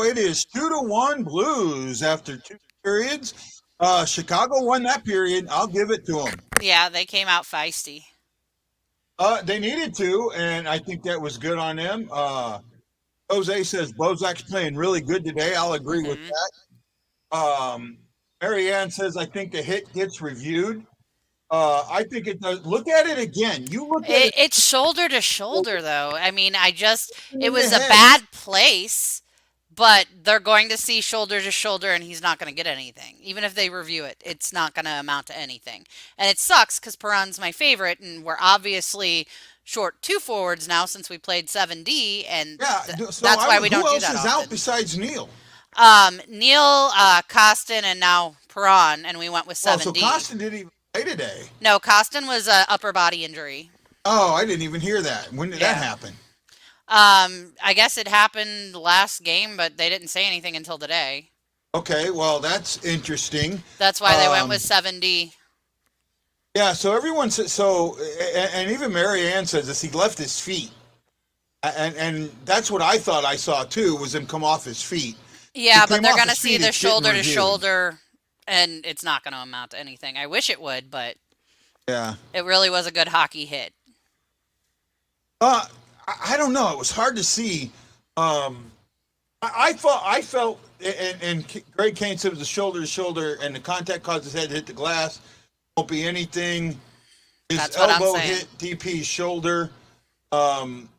It is 2-1 Blues after 2 periods. Chicago won that period. I'll give it to them. Yeah, they came out feisty. They needed to, and I think that was good on them. Jose says Bozak's playing really good today. I'll agree with Hmm. that. Marianne says I think the hit gets reviewed. I think it does. Look at it again. You look at it It's shoulder to shoulder, though. I mean, it in the was a head. bad place, but they're going to see shoulder to shoulder, and he's not going to get anything. Even if they review it, it's not going to amount to anything. And it sucks because Perron's my favorite, and we're obviously short two forwards now since we played 7D, and Yeah. So that's why we who don't do else that is out often. besides Neil? Neil, Costin, and now Perron, and we went with Well, so 7D. Costin didn't even play today. No, Costin was a upper body injury. Oh, I didn't even hear that. When did that Yeah. happen? I guess it happened last game, but they didn't say anything until today. Okay, well that's interesting. That's why they went with Um, 7D. yeah, so everyone says so, and even Mary Ann says this. He left his feet, and that's what I thought I saw too was him come off his feet. He Yeah, but came they're off going to his see feet. the It's getting shoulder to reviewed. shoulder, and it's not going to amount to anything. I wish it would, but Yeah. it really was a good hockey hit. Uh, I don't know. It was hard to see. Um, I felt, and Greg Kane said it was a shoulder to shoulder, and the contact caused his head to hit the glass. Won't be anything. His That's what I'm elbow saying. hit DP's shoulder. Um,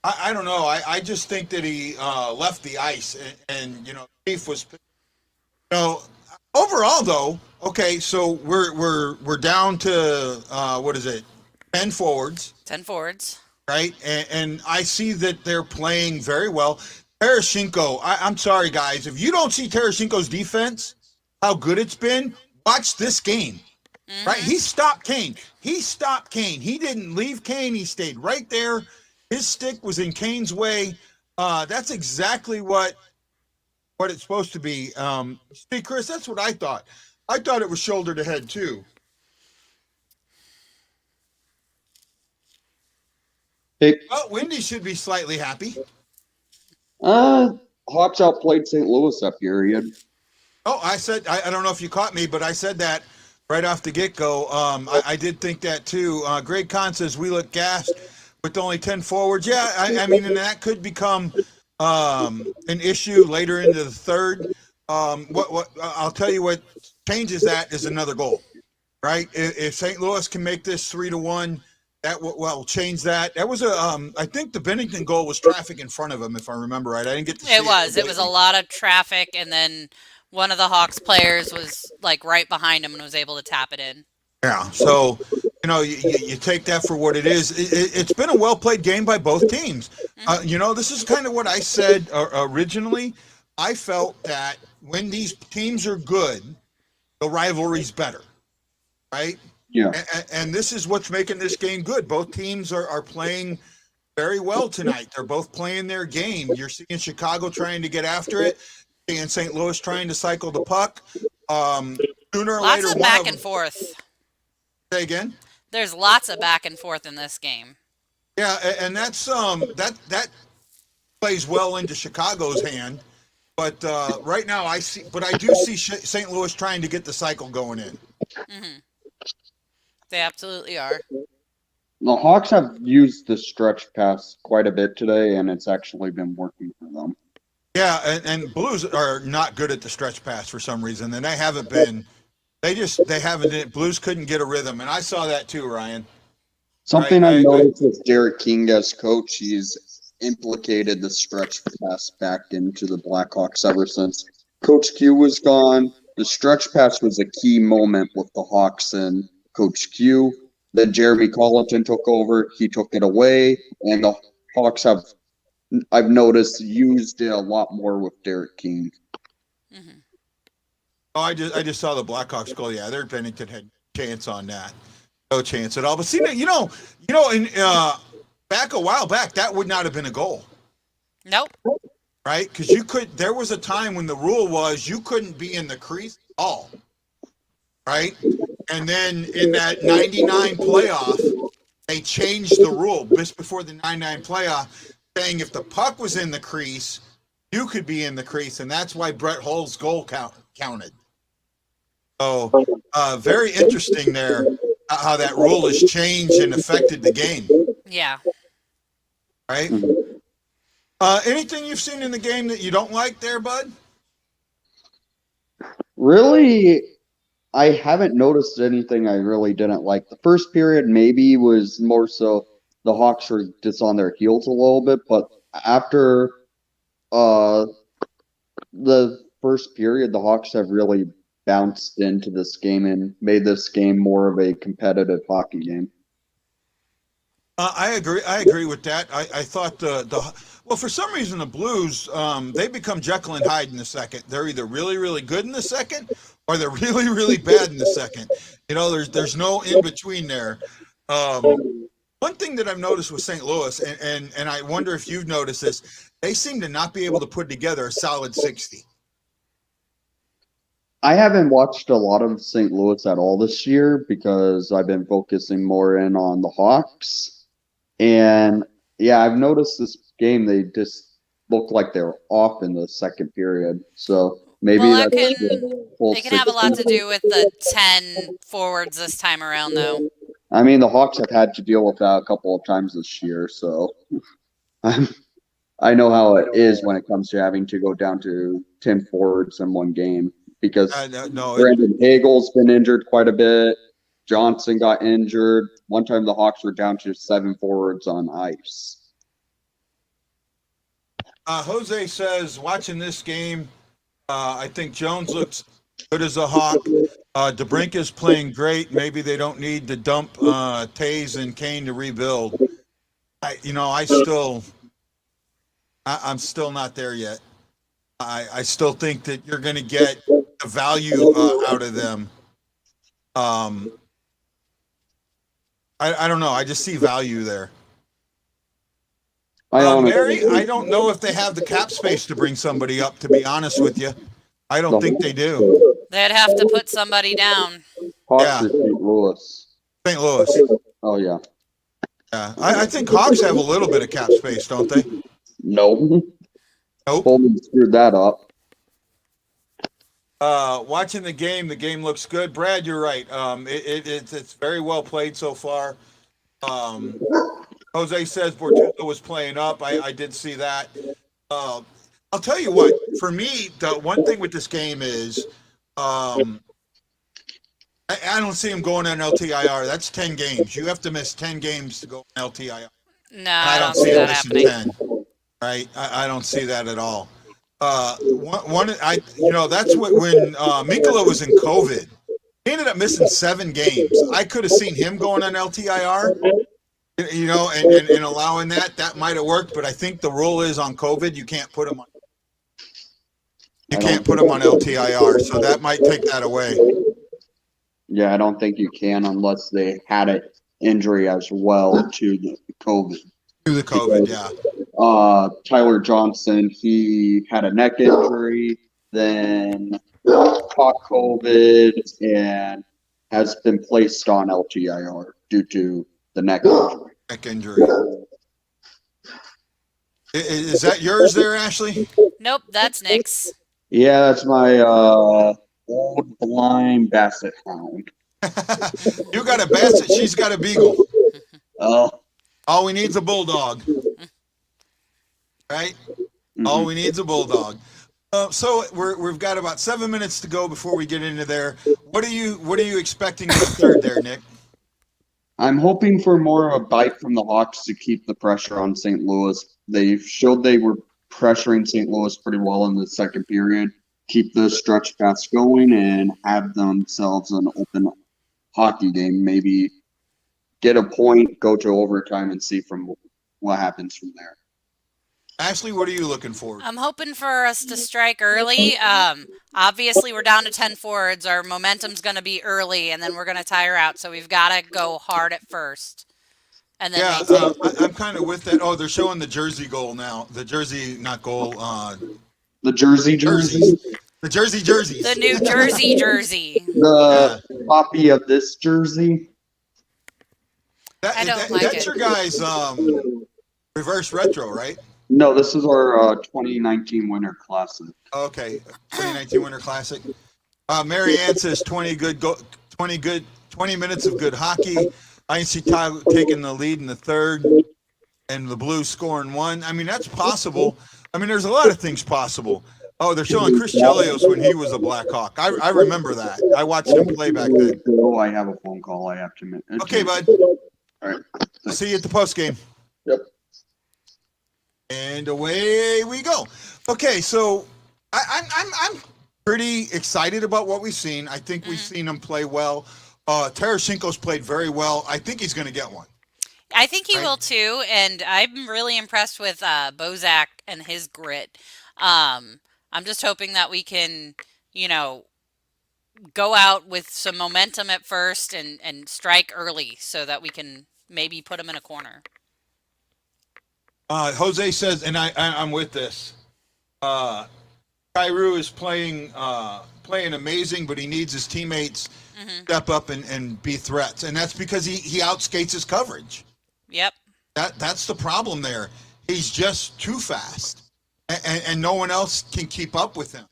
I don't know. I just think that he left the ice, and Chief was. Overall though, okay, so we're down to what is it, 10 forwards, 10 forwards. right? And I see that they're playing very well. Tarasenko, I'm sorry guys, if you don't see Tarasenko's defense, how good it's been, watch this game. Right? Hmm. He stopped Kane. He stopped Kane. He didn't leave Kane. He stayed right there. His stick was in Kane's way. That's exactly what it's supposed to be. See, Chris, that's what I thought. I thought it was shoulder to head too. Hey, Well, Wendy should be slightly happy. uh, Hawks outplayed St. Louis that period. Oh, I don't know if you caught me, but I said that right off the get go. I did think that too. Greg Kahn says we look gassed with only 10 forwards. Yeah, I mean, and that could become an issue later into the third. What I'll tell you what changes that is another goal, right? If St. Louis can make this 3-1, that will change that. That was I think the Bennington goal was traffic in front of him, if I remember right. I didn't get to see It it was. It was a completely. lot of traffic, and then one of the Hawks players was like right behind him and was able to tap it in. Yeah, so you take that for what it is. It's been a well played game by both teams. Hmm. This is kind of what I said originally. I felt that when these teams are good, the rivalry's better, right? Yeah. And this is what's making this game good. Both teams are playing very well tonight. They're both playing their game. You're seeing Chicago trying to get after it, seeing St. Louis trying to cycle the puck. Sooner or Lots later, of one back of and them. forth. Say again. There's lots of back and forth in this game. Yeah, and that's that plays well into Chicago's hand. But right now, I do see St. Louis trying to get the cycle going in. Hmm. They absolutely are. The Hawks have used the stretch pass quite a bit today, and it's actually been working for them. Yeah, and Blues are not good at the stretch pass for some reason, and they haven't been. They haven't. Blues couldn't get a rhythm, and I saw that too, Ryan. Right? Something I noticed with Derek King as coach, he's implicated the stretch pass back into the Blackhawks ever since Coach Q was gone. The stretch pass was a key moment with the Hawks and Coach Q. Then Jeremy Colleton took over. He took it away, and the Hawks have, I've noticed, used it a lot more with Derek King. Hmm. Oh, I just saw the Blackhawks goal. Yeah, their Bennington had chance on that. No chance at all. But see, in back a while back, that would not have been a goal, Nope. right? Because there was a time when the rule was you couldn't be in the crease at all, right? And then in that '99 playoff, they changed the rule just before the 9-9 playoff, saying if the puck was in the crease, you could be in the crease, and that's why Brett Hull's goal counted. So, very interesting there how that rule has changed and affected the game. Yeah. Right? Anything you've seen in the game that you don't like there, bud? Really, I haven't noticed anything I really didn't like. The first period maybe was more so the Hawks were just on their heels a little bit, but after the first period, the Hawks have really bounced into this game and made this game more of a competitive hockey game. I agree. I agree with that. I thought well, for some reason the Blues they become Jekyll and Hyde in the second. They're either really really good in the second or they're really really bad in the second. You know, there's no in between there. One thing that I've noticed with St. Louis, and I wonder if you've noticed this, they seem to not be able to put together a solid 60. I haven't watched a lot of St. Louis at all this year because I've been focusing more in on the Hawks. And yeah, I've noticed this game, they just look like they're off in the second period. So maybe Well, that's it can have a lot to do with the 10 forwards this time around, though. I mean, the Hawks have had to deal with that a couple of times this year, so I know how it is when it comes to having to go down to 10 forwards in one game because Brandon Hagel's been injured quite a bit. Johnson got injured. One time the Hawks were down to 7 forwards on ice. Jose says, watching this game, I think Jones looks good as a Hawk. DeBrink is playing great. Maybe they don't need to dump Taze and Kane to rebuild. I'm still not there yet. I still think that you're going to get the value out of them. I don't know. I just see value there. Mary, I don't know if they have the cap space to bring somebody up, to be honest with you. I don't think they do. They'd have to put somebody down. Hawks or St. Louis? St. Louis. Oh, yeah. Yeah, I think Hawks have a little bit of cap space, don't they? Nope. Coleman screwed that up. Watching the game looks good. Brad, you're right. It's very well played so far. Jose says Bortuzzo was playing up. I did see that. I'll tell you what. For me, the one thing with this game is I don't see him going on LTIR. That's 10 games. You have to miss 10 games to go on LTIR. No, I don't see that happening. 10, right? I don't see that at all. That's what when Mikkola was in COVID, he ended up missing 7 games. I could have seen him going on LTIR, and allowing that might have worked. But I think the rule is on COVID, you can't put him on. You can't put him on LTIR, so that might take that away. Yeah, I don't think you can unless they had an injury as well to the COVID. To the COVID, yeah. Tyler Johnson, he had a neck injury, then caught COVID, and has been placed on LTIR due to the neck injury. Neck injury. Is that yours there, Ashley? Nope, that's Nick's. Yeah, that's my old blind basset hound. You got a basset, she's got a beagle. Oh. All we need is a bulldog. Right? Mm-hmm. All we need is a bulldog. So we've got about 7 minutes to go before we get into there. What are you expecting in the third there, Nick? I'm hoping for more of a bite from the Hawks to keep the pressure on St. Louis. They showed they were pressuring St. Louis pretty well in the second period. Keep the stretch pass going and have themselves an open hockey game. Maybe get a point, go to overtime, and see from what happens from there. Ashley, what are you looking for? I'm hoping for us to strike early. Obviously, we're down to 10 forwards. Our momentum's going to be early, and then we're going to tire out. So we've got to go hard at first. And then I'm kind of with that. Oh, they're showing the Jersey goal now. The Jersey, not goal. The Jersey jerseys. The Jersey jerseys. The New Jersey jersey. The copy of this jersey. I don't like That's it. your guys' reverse retro, right? No, this is our 2019 Winter Classic. Okay, 2019 Winter Classic. Mary Ann says 20 minutes of good hockey. I see Tyler taking the lead in the third, and the Blues scoring one. I mean, that's possible. I mean, there's a lot of things possible. Oh, they're showing Chris Chelios when he was a Blackhawk. I remember that. I watched him play back then. Oh, I have a phone call I have to make. Okay, bud. All right. I'll see you at the post game. Yep. And away we go. Okay, so I'm pretty excited about what we've seen. I think we've seen him play well. Tarasenko's played very well. I think he's going to get one. I think he Right. will too, and I'm really impressed with Bozak and his grit. I'm just hoping that we can, go out with some momentum at first and strike early so that we can maybe put him in a corner. Jose says, and I'm with this. Kyrou is playing amazing, but he needs his teammates step up and be threats, and that's because he outskates his coverage. Yep. That's the problem there. He's just too fast, and no one else can keep up with him.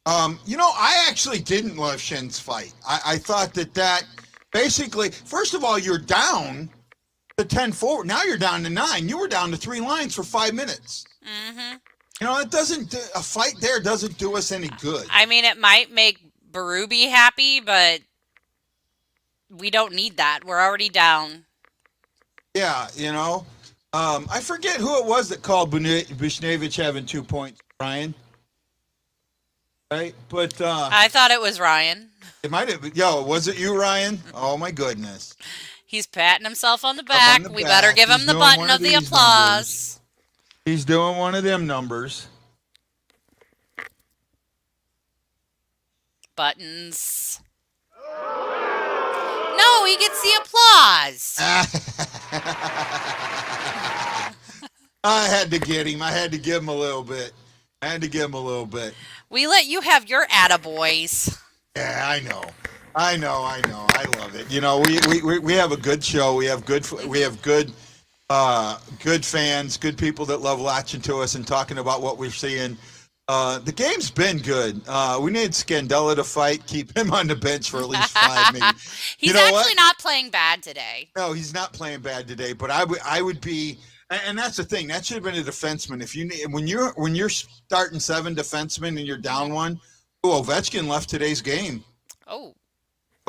I actually didn't love Shen's fight. I thought that basically, first of all, you're down to 10 forward. Now you're down to 9. You were down to 3 lines for 5 minutes. Mm-hmm. A fight there doesn't do us any good. I mean, it might make Berube happy, but we don't need that. We're already down. Yeah, I forget who it was that called Bushnevich having 2 points, Ryan. Right? But I thought it was Ryan. it might have been. Yo, was it you, Ryan? Oh my goodness. He's patting himself on the back. We better give him He's the doing button one of of the these applause. He's doing one of them numbers. Buttons. No, he gets the applause. I had to get him. I had to give him a little bit. We let you have your attaboys. Yeah, I know. I love it. We have a good show. We have good fans, good people that love latching to us and talking about what we're seeing. The game's been good. We need Scandella to fight, keep him on the bench for at least 5 maybe. He's actually not playing bad today. No, he's not playing bad today, but I would be, and that's the thing. That should have been a defenseman. When you're starting 7 defensemen and you're down one. Oh, Ovechkin left today's game.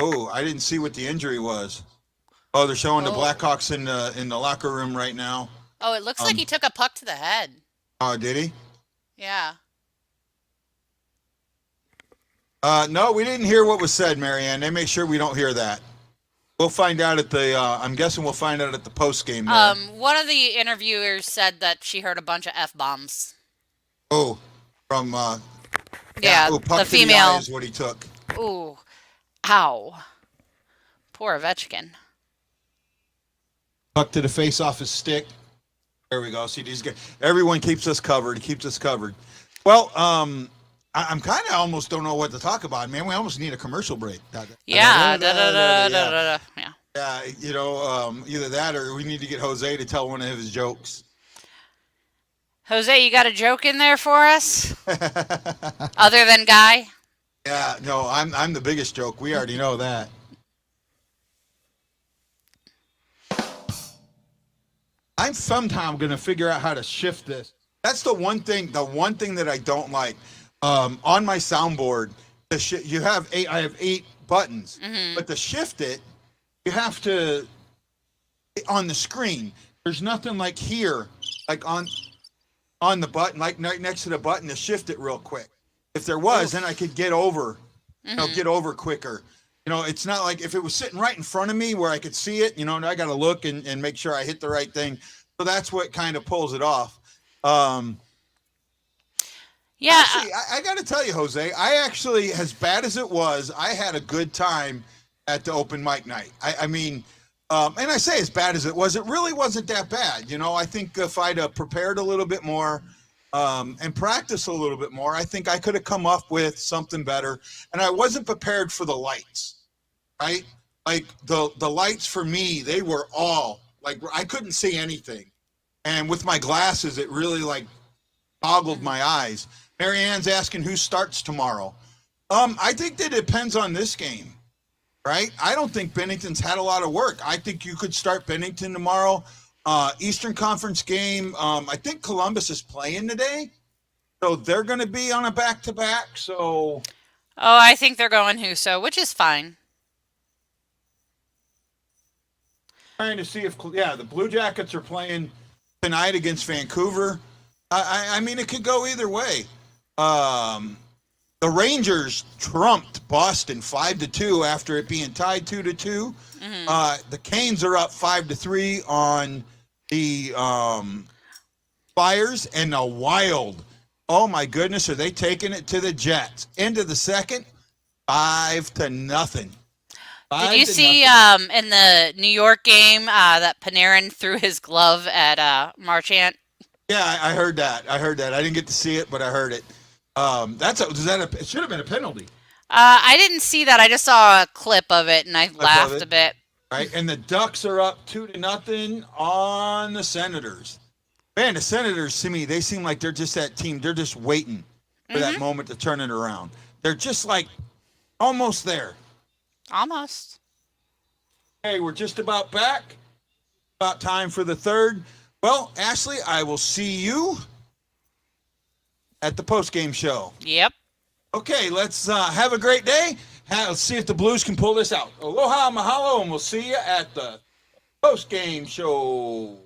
Oh, I didn't see what the injury was. Oh, they're showing the Blackhawks in the locker room right now. Oh, it looks like he took a puck to the head. Oh, did he? Yeah. No, we didn't hear what was said, Marianne. They make sure we don't hear that. We'll find out at the. I'm guessing we'll find out at the post game. One of the interviewers said that she heard a bunch of F-bombs. Oh, from the puck to female. the eye is what he took. Ooh, ow, poor Ovechkin. Puck to the face off his stick. There we go. See these guys. Everyone keeps us covered. Well, I'm kind of almost don't know what to talk about, man. We almost need a commercial break. Yeah. Yeah. Either that or we need to get Jose to tell one of his jokes. Jose, you got a joke in there for us? Other than Guy? Yeah, no, I'm the biggest joke. We already know that. I'm somehow going to figure out how to shift this. That's the one thing that I don't like. On my soundboard, you have 8. I have 8 buttons, but to shift it, you have to on the screen. There's nothing like here, like on the button, like right next to the button to shift it real quick. If there was, then I could get over, get over quicker. It's not like if it was sitting right in front of me where I could see it. I got to look and make sure I hit the right thing. So that's what kind of pulls it off. Yeah. Actually, I got to tell you, Jose, I actually, as bad as it was, I had a good time at the open mic night. I mean, and I say as bad as it was, it really wasn't that bad. I think if I'd have prepared a little bit more and practiced a little bit more, I think I could have come up with something better. And I wasn't prepared for the lights, right? like the lights for me, they were all like I couldn't see anything, and with my glasses, it really like boggled my eyes. Mary Ann's asking who starts tomorrow. I think that it depends on this game, right? I don't think Bennington's had a lot of work. I think you could start Bennington tomorrow. Eastern Conference game. I think Columbus is playing today, so they're going to be on a back-to-back. So, I think they're going Huso, which is fine. trying to see if the Blue Jackets are playing tonight against Vancouver. I mean, it could go either way. The Rangers trumped Boston 5-2 after it being tied 2-2. The Canes are up 5-3 on the Flyers, and the Wild. Oh my goodness, are they taking it to the Jets? Into the second, 5-0. Did you see in the New York game that Panarin threw his glove at Marchand? Yeah, I heard that. I didn't get to see it, but I heard it. It should have been a penalty. I didn't see that. I just saw a clip of it, and I laughed a bit. Right, and the Ducks are up 2-0 on the Senators. Man, the Senators, to me, they seem like they're just that team. They're just waiting for that moment to turn it around. They're just like almost there. Almost. Hey, we're just about back. About time for the third. Well, Ashley, I will see you at the post-game show. Yep. Okay, let's have a great day. Let's see if the Blues can pull this out. Aloha, mahalo, and we'll see you at the post-game show.